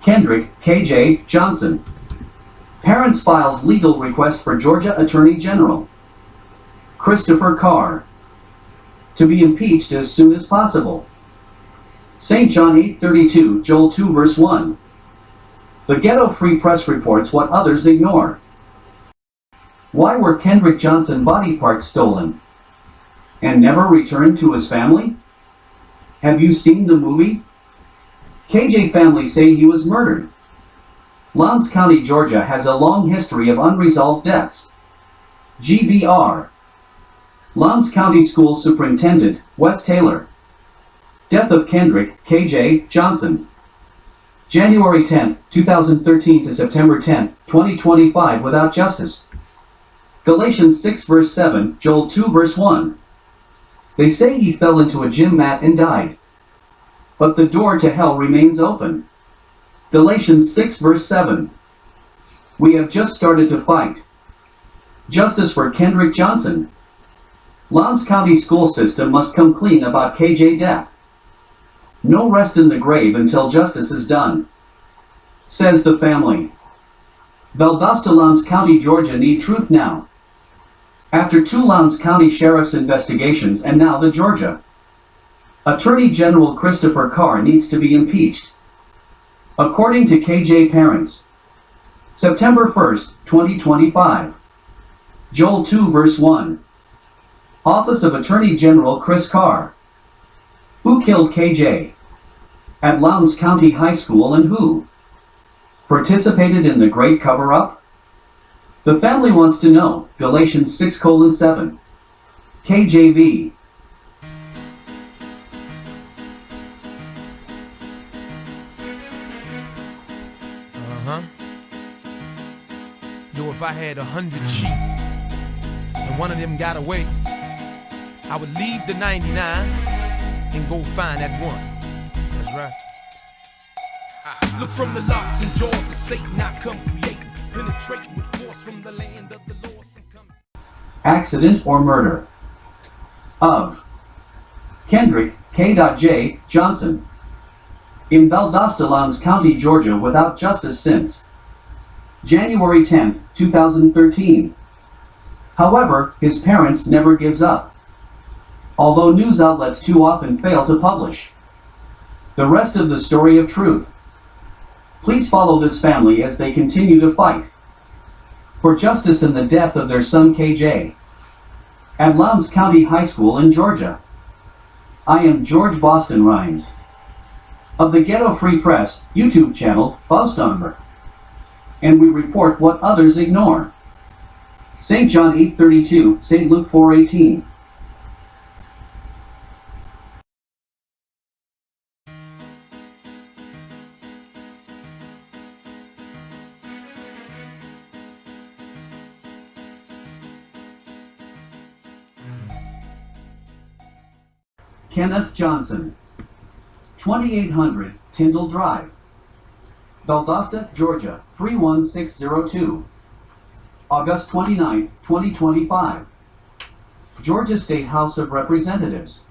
Kendrick, K.J. Johnson. Parents files legal request for Georgia Attorney General Christopher Carr to be impeached as soon as possible. St. John 8:32, Joel 2 verse 1. The Ghetto Free Press reports what others ignore. Why were Kendrick Johnson body parts stolen and never returned to his family? Have you seen the movie? KJ family say he was murdered. Lowndes County, Georgia has a long history of unresolved deaths. G.B.R. Lowndes County School Superintendent, Wes Taylor. Death of Kendrick, K.J. Johnson. January 10, 2013 to September 10, 2025 without justice. Galatians 6 verse 7, Joel 2 verse 1. They say he fell into a gym mat and died. But the door to hell remains open. Galatians 6 verse 7. We have just started to fight. Justice for Kendrick Johnson. Lowndes County school system must come clean about KJ death. No rest in the grave until justice is done, says the family. Valdosta, Lowndes County, Georgia need truth now. After 2 Lowndes County Sheriff's investigations and now the Georgia Attorney General Christopher Carr needs to be impeached. According to KJ parents. September 1st, 2025. Joel 2 verse 1. Office of Attorney General Chris Carr. Who killed KJ? At Lowndes County High School and who participated in the great cover-up? The family wants to know. Galatians 6:7. KJV. Yo, if I had 100 sheep and one of them got away, I would leave the 99 and go find that one. That's right. Look from the locks and jaws of Satan, I come creating, penetrating with force from the land of the lost and come. Accident or murder of Kendrick K.J. Johnson in Valdosta, Lowndes County, Georgia without justice since January 10, 2013. However, his parents never gives up, although news outlets too often fail to publish the rest of the story of truth. Please follow this family as they continue to fight for justice in the death of their son KJ at Lowndes County High School in Georgia. I am George Boston Rhines of the Ghetto Free Press YouTube channel, Bostonber, and we report what others ignore. St. John 8:32, St. Luke 4:18. Kenneth Johnson, 2800 Tyndall Drive, Valdosta, Georgia 31602. August 29, 2025. Georgia State House of Representatives.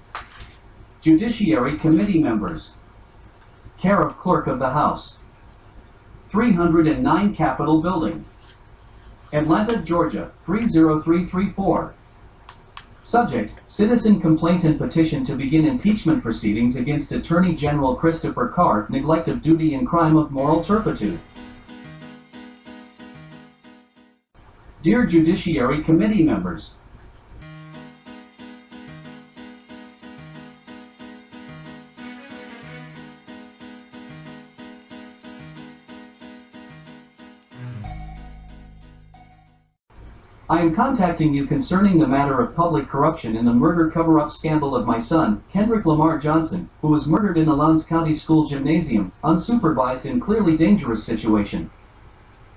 Judiciary Committee members. Care of Clerk of the House. 309 Capitol Building, Atlanta, Georgia 30334. Subject: Citizen complaint and petition to begin impeachment proceedings against Attorney General Christopher Carr, neglect of duty and crime of moral turpitude. Dear Judiciary Committee members, I am contacting you concerning the matter of public corruption in the murder cover-up scandal of my son, Kendrick Lamar Johnson, who was murdered in the Lowndes County School gymnasium, unsupervised and clearly dangerous situation.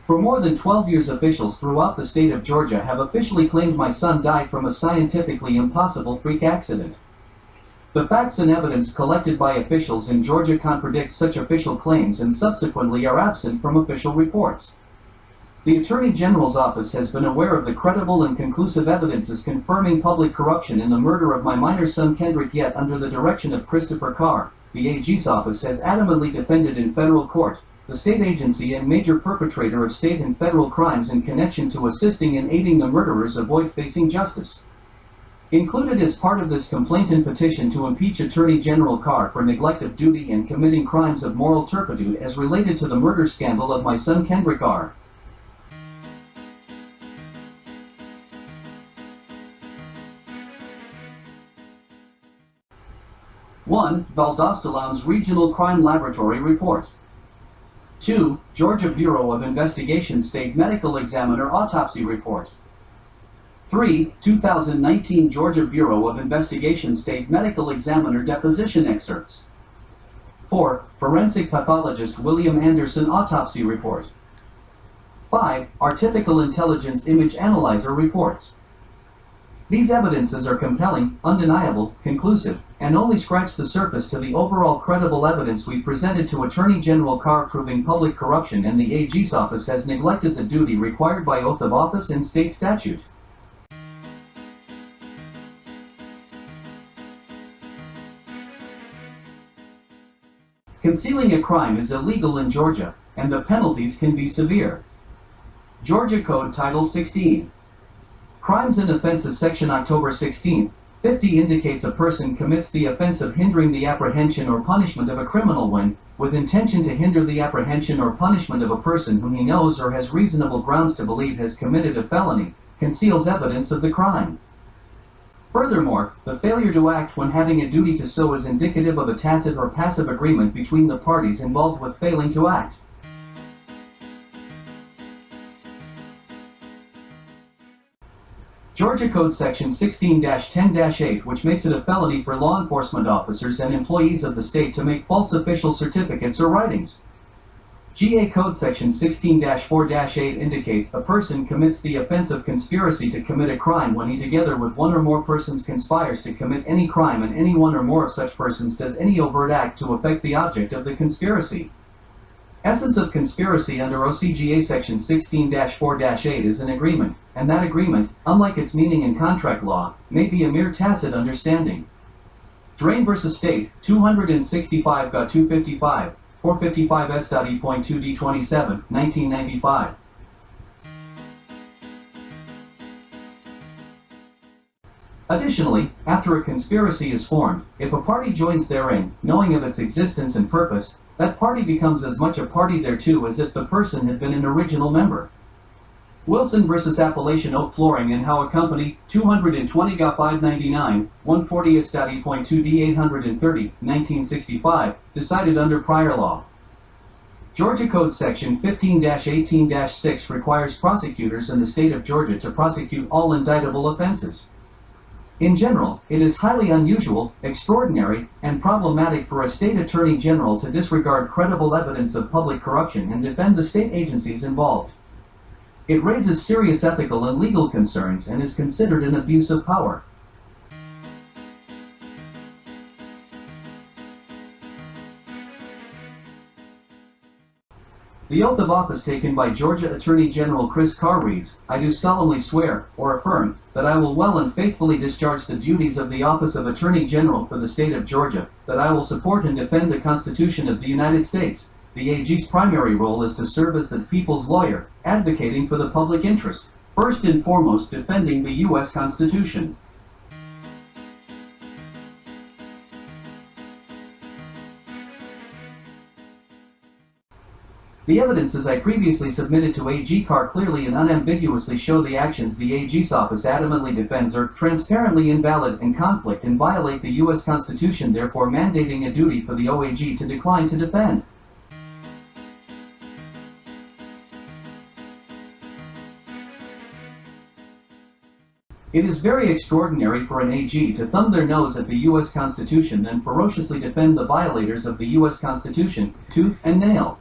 For more than 12 years, officials throughout the state of Georgia have officially claimed my son died from a scientifically impossible freak accident. The facts and evidence collected by officials in Georgia contradict such official claims and subsequently are absent from official reports. The Attorney General's office has been aware of the credible and conclusive evidences confirming public corruption in the murder of my minor son Kendrick, yet under the direction of Christopher Carr, the AG's office has adamantly defended in federal court the state agency and major perpetrator of state and federal crimes in connection to assisting and aiding the murderers avoid facing justice. Included as part of this complaint and petition to impeach Attorney General Carr for neglect of duty and committing crimes of moral turpitude as related to the murder scandal of my son KENDRICK R. 1. Valdosta Regional Crime Laboratory Report. 2. Georgia Bureau of Investigation State Medical Examiner Autopsy Report. 3. 2019 Georgia Bureau of Investigation State Medical Examiner Deposition Excerpts. 4. Forensic Pathologist William Anderson Autopsy Report. 5. Artificial Intelligence Image Analyzer Reports. These evidences are compelling, undeniable, conclusive, and only scratch the surface to the overall credible evidence we presented to Attorney General Carr proving public corruption and the AG's office has neglected the duty required by oath of office and state statute. Concealing a crime is illegal in Georgia, and the penalties can be severe. Georgia Code Title 16. Crimes and Offenses Section October 16, 50 indicates a person commits the offense of hindering the apprehension or punishment of a criminal when, with intention to hinder the apprehension or punishment of a person whom he knows or has reasonable grounds to believe has committed a felony, conceals evidence of the crime. Furthermore, the failure to act when having a duty to so is indicative of a tacit or passive agreement between the parties involved with failing to act. Georgia Code Section 16-10-8, which makes it a felony for law enforcement officers and employees of the state to make false official certificates or writings. GA Code Section 16-4-8 indicates a person commits the offense of conspiracy to commit a crime when he together with one or more persons conspires to commit any crime and any one or more of such persons does any overt act to effect the object of the conspiracy. Essence of conspiracy under OCGA Section 16-4-8 is an agreement, and that agreement, unlike its meaning in contract law, may be a mere tacit understanding. Drain v. State, 265-255, 455 S.E.2D27, 1995. Additionally, after a conspiracy is formed, if a party joins therein, knowing of its existence and purpose, that party becomes as much a party thereto as if the person had been an original member. Wilson v. Appalachian Oak Flooring and How a Company, 220-599, 140 S.E.2D 830, 1965, decided under prior law. Georgia Code Section 15-18-6 requires prosecutors in the state of Georgia to prosecute all indictable offenses. In general, it is highly unusual, extraordinary, and problematic for a state attorney general to disregard credible evidence of public corruption and defend the state agencies involved. It raises serious ethical and legal concerns and is considered an abuse of power. The oath of office taken by Georgia Attorney General Chris Carr reads, "I do solemnly swear, or affirm, that I will well and faithfully discharge the duties of the office of Attorney General for the state of Georgia, that I will support and defend the Constitution of the United States. The AG's primary role is to serve as the people's lawyer, advocating for the public interest, first and foremost defending the U.S. Constitution." The evidences I previously submitted to AG Carr clearly and unambiguously show the actions the AG's office adamantly defends are transparently invalid and conflict and violate the U.S. Constitution, therefore mandating a duty for the OAG to decline to defend. It is very extraordinary for an AG to thumb their nose at the U.S. Constitution and ferociously defend the violators of the U.S. Constitution, tooth and nail.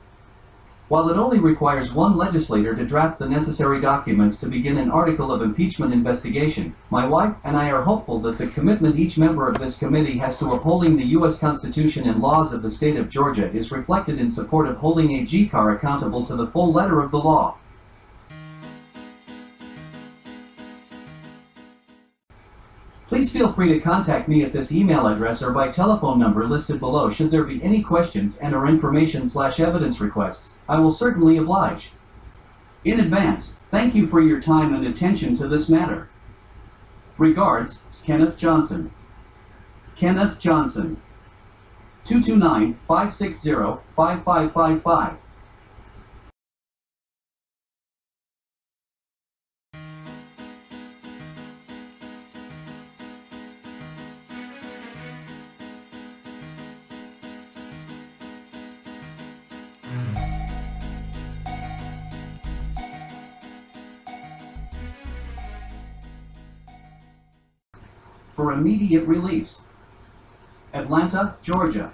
While it only requires one legislator to draft the necessary documents to begin an article of impeachment investigation, my wife and I are hopeful that the commitment each member of this committee has to upholding the U.S. Constitution and laws of the state of Georgia is reflected in support of holding AG Carr accountable to the full letter of the law. Please Please feel free to contact me at this email address or by telephone number listed below should there be any questions and/or information/evidence requests. I will certainly oblige. In advance, thank you for your time and attention to this matter. Regards, Kenneth Johnson. Kenneth Johnson. 229-560-5555. For immediate release. Atlanta, Georgia.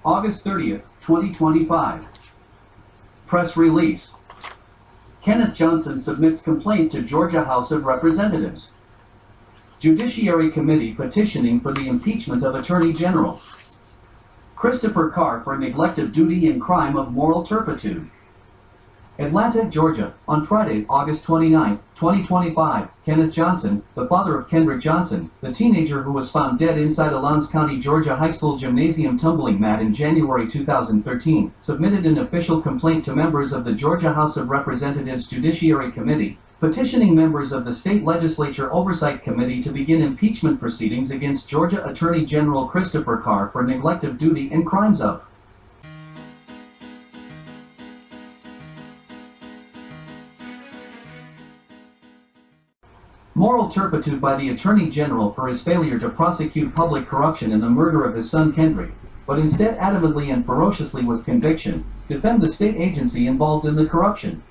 August 30th, 2025. Press release. Kenneth Johnson submits complaint to Georgia House of Representatives. Judiciary Committee petitioning for the impeachment of Attorney General. Christopher Carr for neglect of duty and crime of moral turpitude. Atlanta, Georgia, on Friday, August 29, 2025, Kenneth Johnson, the father of Kendrick Johnson, the teenager who was found dead inside a Lowndes County, Georgia high school gymnasium tumbling mat in January 2013, submitted an official complaint to members of the Georgia House of Representatives Judiciary Committee, petitioning members of the State Legislature Oversight Committee to begin impeachment proceedings against Georgia Attorney General Christopher Carr for neglect of duty and crimes of moral turpitude by the Attorney General for his failure to prosecute public corruption in the murder of his son Kendrick, but instead adamantly and ferociously with conviction, defend the state agency involved in the corruption.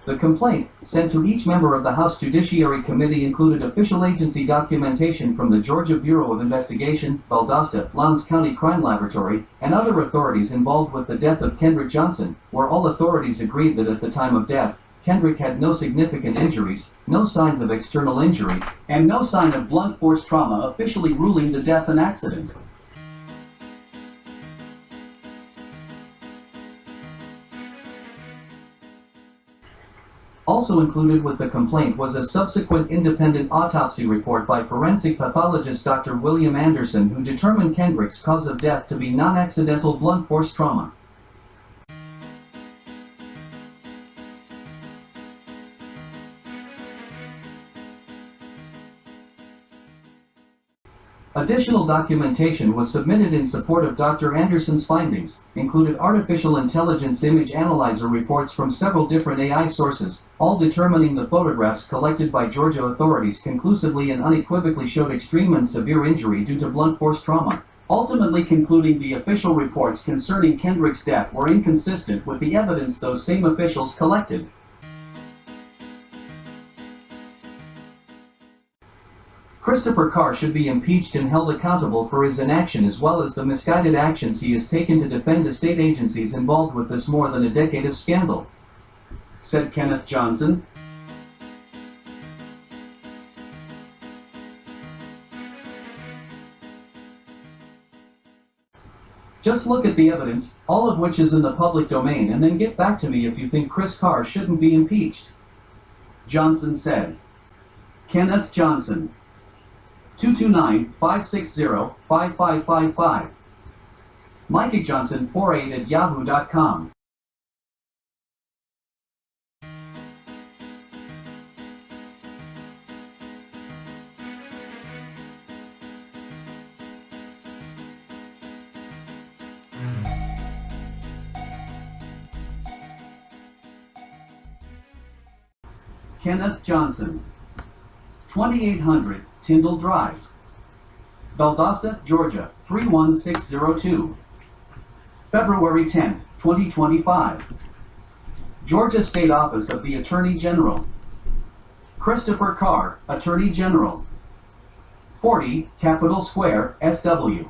The complaint, sent to each member of the House Judiciary Committee, included official agency documentation from the Georgia Bureau of Investigation, Valdosta, Lowndes County Crime Laboratory, and other authorities involved with the death of Kendrick Johnson, where all authorities agreed that at the time of death, Kendrick had no significant injuries, no signs of external injury, and no sign of blunt force trauma, officially ruling the death an accident. Also included with the complaint was a subsequent independent autopsy report by forensic pathologist Dr. William Anderson, who determined Kendrick's cause of death to be non-accidental blunt force trauma. Additional documentation was submitted in support of Dr. Anderson's findings, included artificial intelligence image analyzer reports from several different AI sources, all determining the photographs collected by Georgia authorities conclusively and unequivocally showed extreme and severe injury due to blunt force trauma, ultimately concluding the official reports concerning Kendrick's death were inconsistent with the evidence those same officials collected. Christopher Carr should be impeached and held accountable for his inaction as well as the misguided actions he has taken to defend the state agencies involved with this more than a decade of scandal, said Kenneth Johnson. Just look at the evidence, all of which is in the public domain, and then get back to me if you think Chris Carr shouldn't be impeached, Johnson said. Kenneth Johnson. 229-560-5555. MicahJohnson48@yahoo.com. Kenneth Johnson. 2800 Tyndall Drive, Valdosta, Georgia 31602. February 10th, 2025. Georgia State Office of the Attorney General. Christopher Carr, Attorney General. 40 Capitol Square, SW.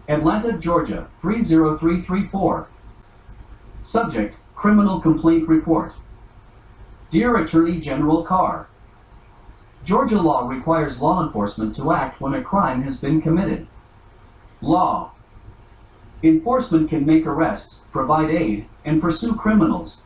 Atlanta, Georgia 30334. Subject: Criminal Complaint Report. Dear Attorney General Carr, Georgia law requires law enforcement to act when a crime has been committed. Law. Enforcement can make arrests, provide aid, and pursue criminals.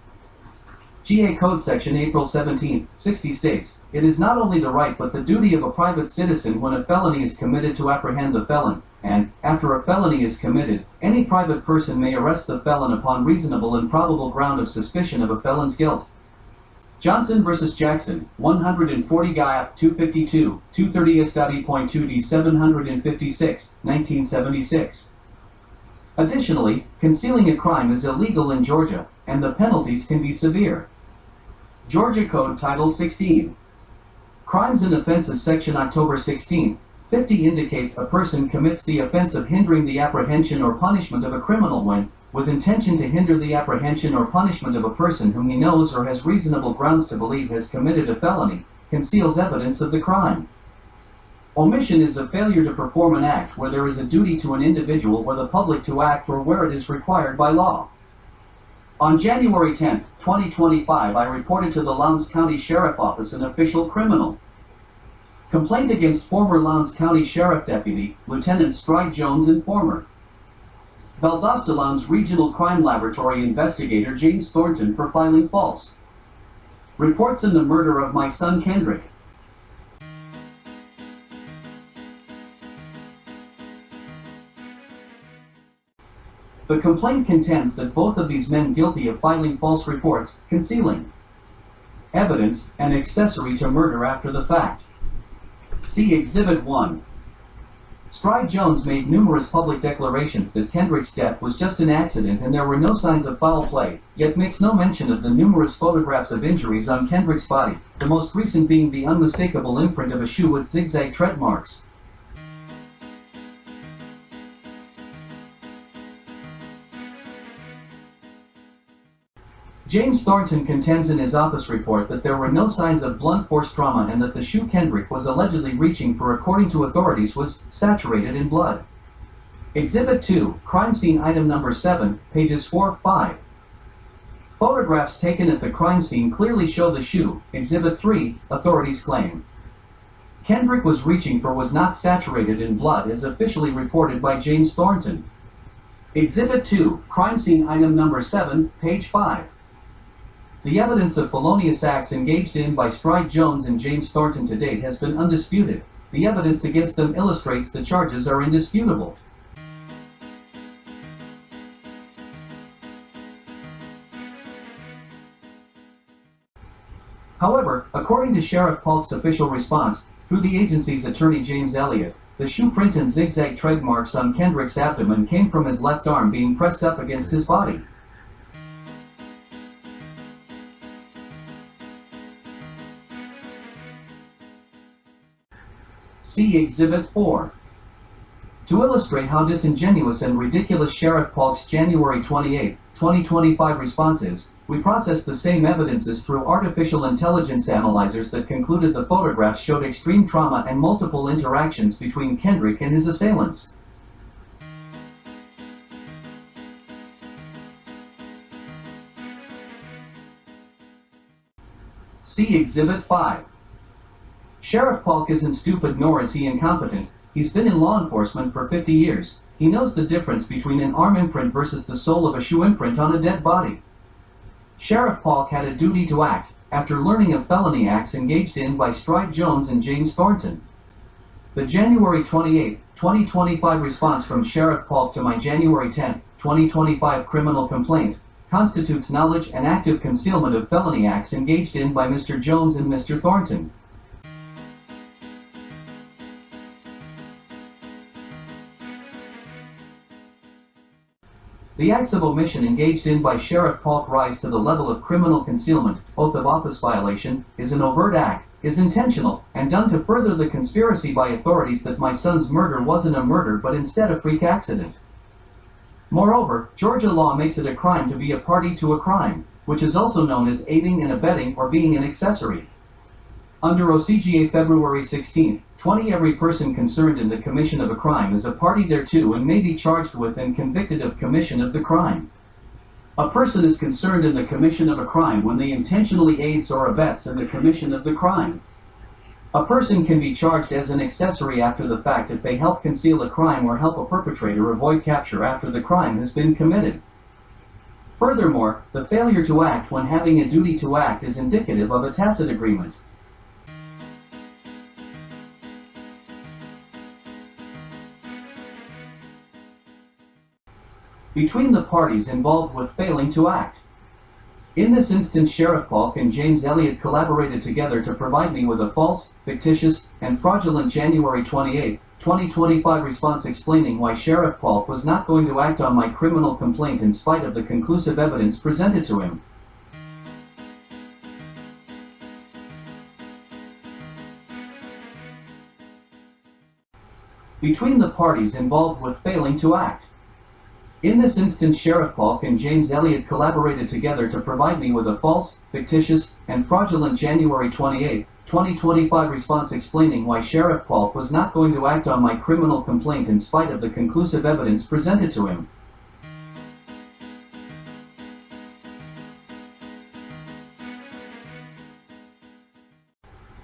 GA Code Section April 17, 60 states, "It is not only the right but the duty of a private citizen when a felony is committed to apprehend the felon, and, after a felony is committed, any private person may arrest the felon upon reasonable and probable ground of suspicion of a felon's guilt." Johnson v. Jackson, 140 GIAP 252, 230 S.E.2D 756, 1976. Additionally, concealing a crime is illegal in Georgia, and the penalties can be severe. Georgia Code Title 16. Crimes and Offenses Section October 16, 50 indicates a person commits the offense of hindering the apprehension or punishment of a criminal when, with intention to hinder the apprehension or punishment of a person whom he knows or has reasonable grounds to believe has committed a felony, conceals evidence of the crime. Omission is a failure to perform an act where there is a duty to an individual or the public to act or where it is required by law. On January 10, 2025, I reported to the Lowndes County Sheriff Office an official criminal complaint against former Lowndes County Sheriff Deputy Lieutenant Stride Jones and former Valdosta Lowndes Regional Crime Laboratory investigator James Thornton for filing false reports in the murder of my son Kendrick. The complaint contends that both of these men guilty of filing false reports, concealing evidence, and accessory to murder after the fact. See Exhibit 1. Stride Jones made numerous public declarations that Kendrick's death was just an accident and there were no signs of foul play, yet makes no mention of the numerous photographs of injuries on Kendrick's body, the most recent being the unmistakable imprint of a shoe with zigzag tread marks. James Thornton contends in his office report that there were no signs of blunt force trauma and that the shoe Kendrick was allegedly reaching for, according to authorities, was saturated in blood. Exhibit 2, Crime Scene Item Number 7, pages 4-5. Photographs taken at the crime scene clearly show the shoe. Exhibit 3, authorities claim Kendrick was reaching for was not saturated in blood as officially reported by James Thornton. Exhibit 2, Crime Scene Item Number 7, page 5. The evidence of felonious acts engaged in by Stride Jones and James Thornton to date has been undisputed. The evidence against them illustrates the charges are indisputable. However, according to Sheriff Polk's official response, through the agency's attorney James Elliott, the shoe print and zigzag tread marks on Kendrick's abdomen came from his left arm being pressed up against his body. See Exhibit 4. To illustrate how disingenuous and ridiculous Sheriff Polk's January 28, 2025 response is, we processed the same evidences through artificial intelligence analyzers that concluded the photographs showed extreme trauma and multiple interactions between Kendrick and his assailants. See Exhibit 5. Sheriff Polk isn't stupid nor is he incompetent. He's been in law enforcement for 50 years. He knows the difference between an arm imprint versus the sole of a shoe imprint on a dead body. Sheriff Polk had a duty to act after learning of felony acts engaged in by Stride Jones and James Thornton. The January 28, 2025 response from Sheriff Polk to my January 10, 2025 criminal complaint constitutes knowledge and active concealment of felony acts engaged in by Mr. Jones and Mr. Thornton. The acts of omission engaged in by Sheriff Polk rise to the level of criminal concealment, oath of office violation, is an overt act, is intentional, and done to further the conspiracy by authorities that my son's murder wasn't a murder but instead a freak accident. Moreover, Georgia law makes it a crime to be a party to a crime, which is also known as aiding and abetting or being an accessory. Under OCGA February 16, 20, every person concerned in the commission of a crime is a party thereto and may be charged with and convicted of commission of the crime. A person is concerned in the commission of a crime when they intentionally aids or abets in the commission of the crime. A person can be charged as an accessory after the fact if they help conceal a crime or help a perpetrator avoid capture after the crime has been committed. Furthermore, the failure to act when having a duty to act is indicative of a tacit agreement. Between the parties involved with failing to act. In this instance, Sheriff Polk and James Elliott collaborated together to provide me with a false, fictitious, and fraudulent January 28, 2025 response explaining why Sheriff Polk was not going to act on my criminal complaint in spite of the conclusive evidence presented to him. Between the parties involved with failing to act. In this instance, Sheriff Polk and James Elliott collaborated together to provide me with a false, fictitious, and fraudulent January 28, 2025 response explaining why Sheriff Polk was not going to act on my criminal complaint in spite of the conclusive evidence presented to him.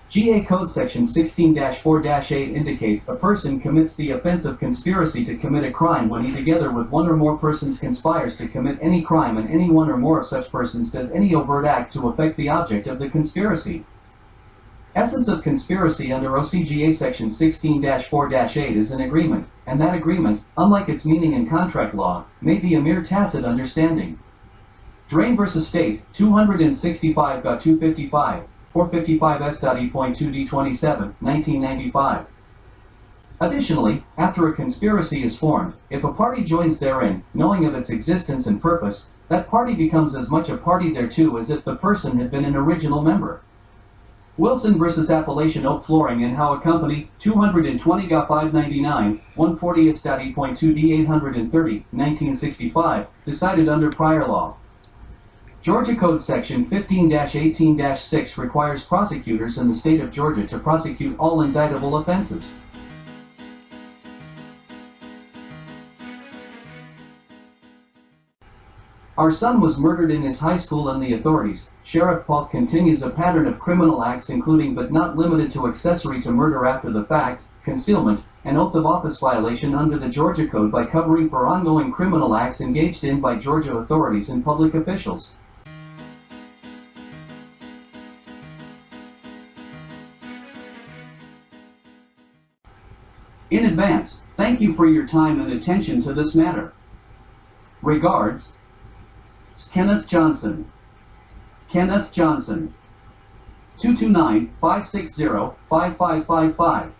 GA Code Section 16-4-8 indicates a person commits the offense of conspiracy to commit a crime when he together with one or more persons conspires to commit any crime and any one or more of such persons does any overt act to affect the object of the conspiracy. Essence of conspiracy under OCGA Section 16-4-8 is an agreement, and that agreement, unlike its meaning in contract law, may be a mere tacit understanding. Drain v. State, 265.255. 455 S.E.2D27, 1995. Additionally, after a conspiracy is formed, if a party joins therein, knowing of its existence and purpose, that party becomes as much a party thereto as if the person had been an original member. Wilson v. Appalachian Oak Flooring and How a Company, 220-599, 140 S.E.2D 830, 1965, decided under prior law. Georgia Code Section 15-18-6 requires prosecutors in the state of Georgia to prosecute all indictable offenses. Our son was murdered in his high school and the authorities. Sheriff Polk continues a pattern of criminal acts including but not limited to accessory to murder after the fact, concealment, and oath of office violation under the Georgia Code by covering for ongoing criminal acts engaged in by Georgia authorities and public officials. In advance, thank you for your time and attention to this matter. Regards, Kenneth Johnson. Kenneth Johnson. 229-560-5555.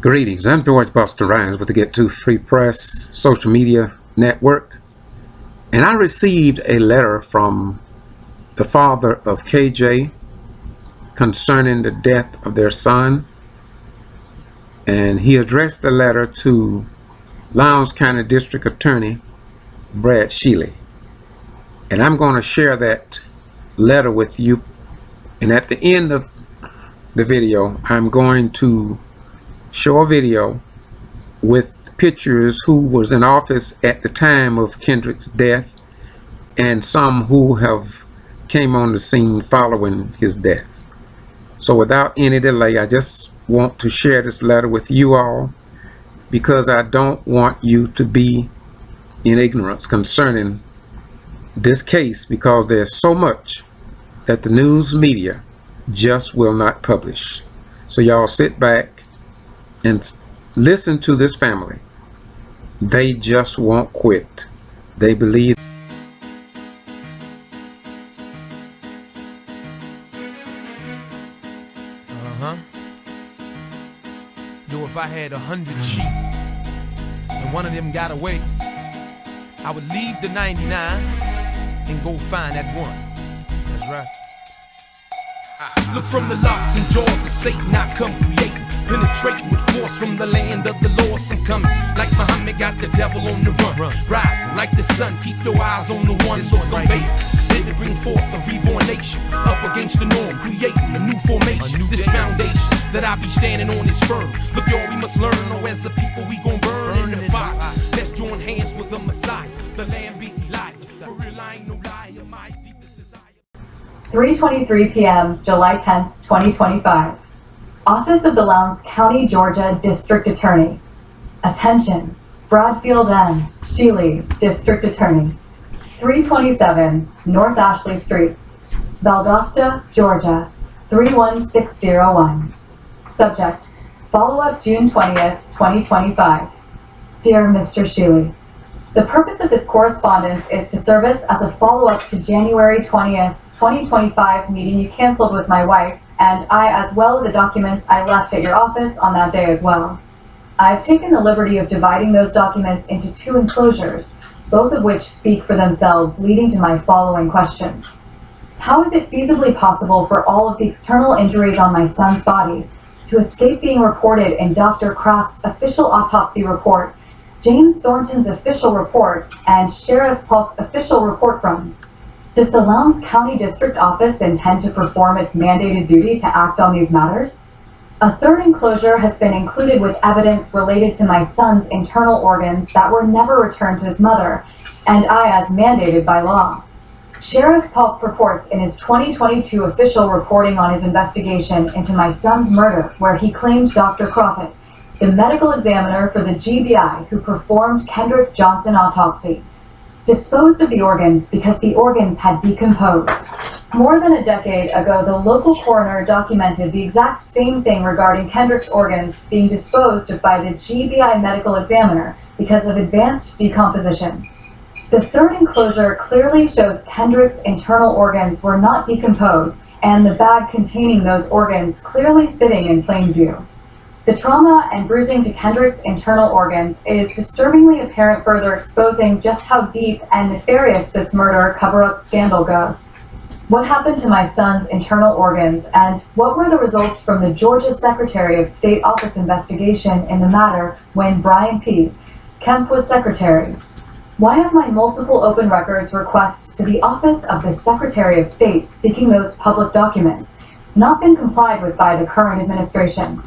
Greetings, I'm George Buster Rhymes with the Get To Free Press social media network, and I received a letter from the father of KJ concerning the death of their son, and he addressed the letter to Lowndes County District Attorney Brad Shealy, and I'm going to share that letter with you, and at the end of the video I'm going to show a video with pictures who was in office at the time of Kendrick's death and some who have came on the scene following his death. So without any delay, I just want to share this letter with you all because I don't want you to be in ignorance concerning this case, because there's so much that the news media just will not publish. So y'all sit back and listen to this family. They just won't quit. They believe. Yo, if I had 100 sheep and one of them got away, I would leave the 99 and go find that one. That's right. Look from the locks and jaws of Satan, I come creating, penetrating with force from the land of the lost and coming. Like Muhammad got the devil on the run, rising like the sun. Keep your eyes on the one, so the base. Then to bring forth a reborn nation, up against the norm, creating a new formation. This foundation that I be standing on is firm. Look, y'all, we must learn. Oh, as a people, we gon' burn in the fire. Let's join hands with the Messiah. The land be Elijah. For real, I ain't no liar. My deepest desire. 3:23 p.m., July 10th, 2025. Office of the Lowndes County, Georgia District Attorney. Attention, Bradfield N. Sheely, District Attorney. 327 North Ashley Street, Valdosta, Georgia, 31601. Subject, follow-up June 20th, 2025. Dear Mr. Sheely, the purpose of this correspondence is to service as a follow-up to January 20th, 2025 meeting you canceled with my wife, and I as well the documents I left at your office on that day as well. I've taken the liberty of dividing those documents into two enclosures, both of which speak for themselves, leading to my following questions. How is it feasibly possible for all of the external injuries on my son's body to escape being reported in Dr. Kraft's official autopsy report, James Thornton's official report, and Sheriff Polk's official report from? Does the Lowndes County District Office intend to perform its mandated duty to act on these matters? A third enclosure has been included with evidence related to my son's internal organs that were never returned to his mother, and I as mandated by law. Sheriff Polk reports in his 2022 official reporting on his investigation into my son's murder, where he claimed Dr. Crawford, the medical examiner for the G.B.R. who performed Kendrick Johnson autopsy, disposed of the organs because the organs had decomposed. More than a decade ago, the local coroner documented the exact same thing regarding Kendrick's organs being disposed of by the G.B.R. medical examiner because of advanced decomposition. The third enclosure clearly shows Kendrick's internal organs were not decomposed, and the bag containing those organs clearly sitting in plain view. The trauma and bruising to Kendrick's internal organs is disturbingly apparent, further exposing just how deep and nefarious this murder cover-up scandal goes. What happened to my son's internal organs, and what were the results from the Georgia Secretary of State Office investigation in the matter when Brian P. Kemp was Secretary? Why have my multiple open records requests to the Office of the Secretary of State seeking those public documents not been complied with by the current administration?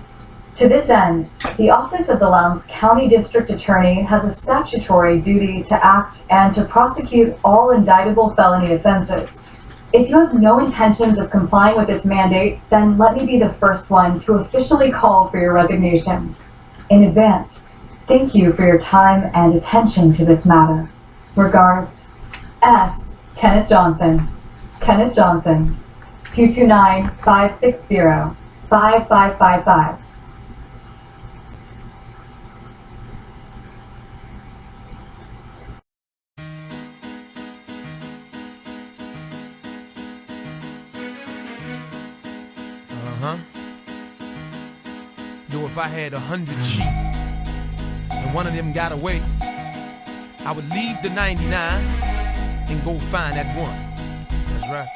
To this end, the Office of the Lowndes County District Attorney has a statutory duty to act and to prosecute all indictable felony offenses. If you have no intentions of complying with this mandate, then let me be the first one to officially call for your resignation. In advance, thank you for your time and attention to this matter. Regards, S. Kenneth Johnson. Kenneth Johnson, 229-560-5555. Yo, if I had 100 sheep and one of them got away, I would leave the 99 and go find that one. That's right.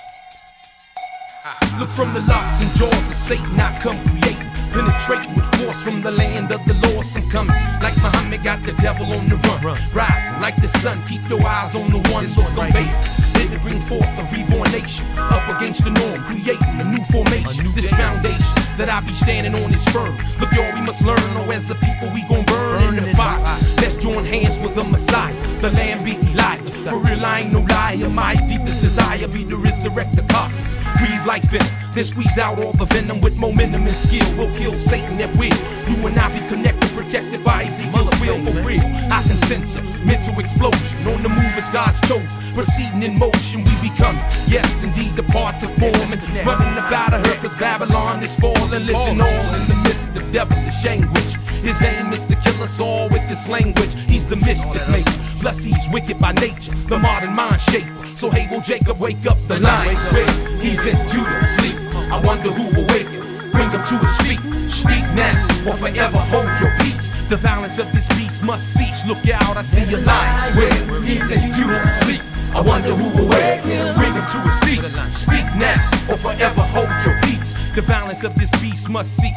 Look from the locks and jaws of Satan, I come creating, penetrating with force from the land of the lost and coming. Like Muhammad got the devil on the run, rising like the sun. Keep your eyes on the one, so the base. Then to bring forth a reborn nation, up against the norm, creating a new formation. This foundation that I be standing on this firm. Look, y'all, we must learn, oh, as a people we gon' burn in the fire. Let's join hands with the Messiah, the Lamb be Elijah. For real, I ain't no liar. My deepest desire be to resurrect the carcass, breathe like venom, then squeeze out all the venom with momentum and skill. We'll kill Satan at will. You and I be connected, protected by Ezekiel's will. For real, I can sense a mental explosion on the move as God's chosen. Proceeding in motion, we become, yes, indeed, the parts of forming. Running about of her, cause Babylon is falling. Living all in the midst of devilish anguish. His aim is to kill us all with this language. He's the mischief maker, plus he's wicked by nature, the modern mind shaper. So hey, will Jacob wake up the line? Where he's in Judah, sleep. I wonder who will wake him, bring him to his feet. Speak now, or forever hold your peace. The violence of this beast must cease. Look out, I see a line. Where he's in Judah, sleep. I wonder who will wake him, bring him to his feet. Speak now, or forever hold your peace. The violence of this beast must cease.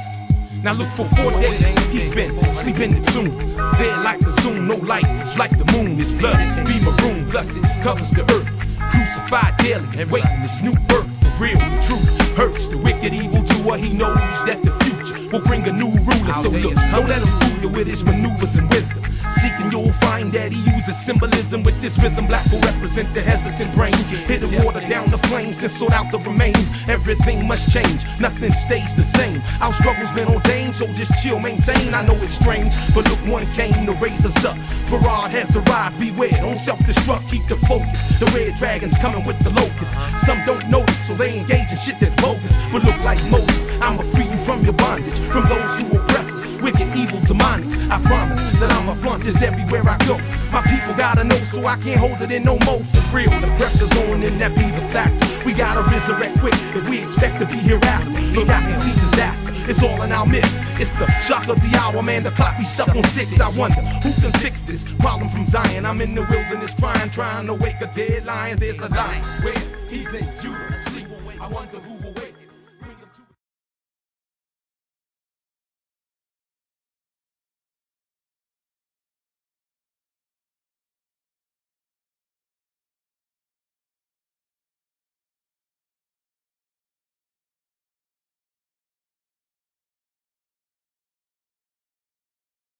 Now look, for 4 days, he's been sleeping in the tomb. Fed like the zoom, no light, it's like the moon. His blood is be maroon, plus it covers the earth. Crucified daily and waiting this new birth. For real, the truth hurts the wicked evildoer. He knows that the future will bring a new ruler. So look, don't let him fool you with his maneuvers and wisdom. Seeking, you'll find that he uses symbolism with this rhythm. Black will represent the hesitant brains. Hit the water down the flames and sort out the remains. Everything must change, nothing stays the same. Our struggle's been ordained, so just chill, maintain. I know it's strange, but look, one came to raise us up. Farad has arrived, beware, don't self-destruct, keep the focus. The red dragon's coming with the locusts. Some don't notice, so they engage in shit that's bogus. But look like Moses, I'ma free you from your bondage, from those who oppress us, wicked, evil, demonics. I promise that I'ma flaunt this everywhere I go. My people gotta know, so I can't hold it in no more. For real, the pressure's on and that be the fact. We gotta resurrect quick if we expect to be hereafter. Look, I can see disaster, it's all in our midst. It's the shock of the hour, man, the clock be stuck on 6. I wonder, who can fix this problem from Zion? I'm in the wilderness trying to wake a dead lion. There's a line where he's in Judah, sleep. I wonder who